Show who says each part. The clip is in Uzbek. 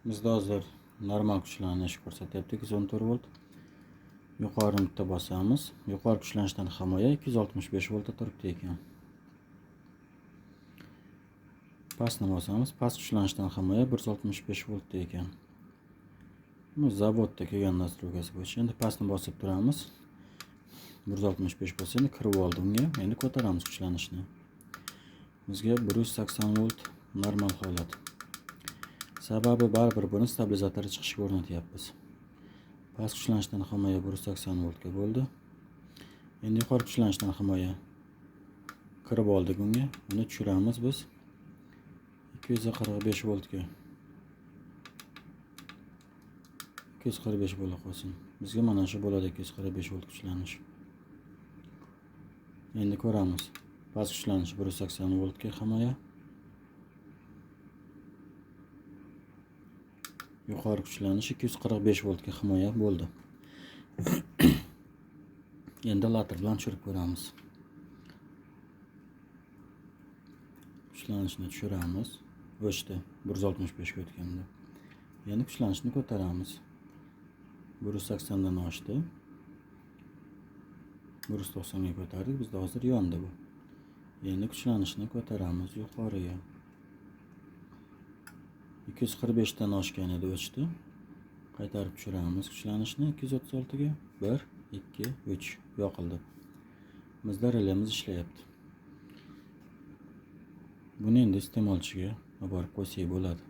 Speaker 1: Bizda hozir normal kuchlanish ko'rsatyapti 214 volt. Yuqori bitta bosamiz. Yuqori kuchlanishdan himoya 265 voltda turibdi ekan. Pastni bosamiz. Past kuchlanishdan himoya 165 voltda ekan. Bu zavodda kelgan nastroykasi bo'yicha. Endi pastni bosib turamiz. 165 bo'lsa, endi kirib oldi unga. Endi ko'taramiz kuchlanishni. Bizga 180 volt normal holat. Sababi baribir buni stabilizatori chiqishiga o'rnatyapmiz. Past kuchlanishdan himoya 180 voltga bo'ldi. Endi yuqori kuchlanishdan himoya kirib oldik unga. Uni tushiramiz biz 245 voltga. 245 bo'la qolsin. Bizga mana shu bo'ladi 245 volt kuchlanish. Endi ko'ramiz. Past kuchlanish 180 voltga himoya. Yuqori kuchlanish 245 voltga himoya bo'ldi. Endi later bilan tushirib ko'ramiz. Kuchlanishni tushiramiz. O'chdi 165 ga o'tganda. Endi kuchlanishni ko'taramiz. 180 dan oshdi. 190 ga ko'tardik. Bizda hozir yondi bu. Endi kuchlanishni ko'taramiz yuqoriga. 245 dan oshgan edi, o'chdi. Qaytarib tushiramiz kuchlanishni 236 ga. 1, 2, 3 yoqildi. Bizda relamiz ishlayapti. Buni endi iste'molchiga olib borib qo'ysak bo'ladi.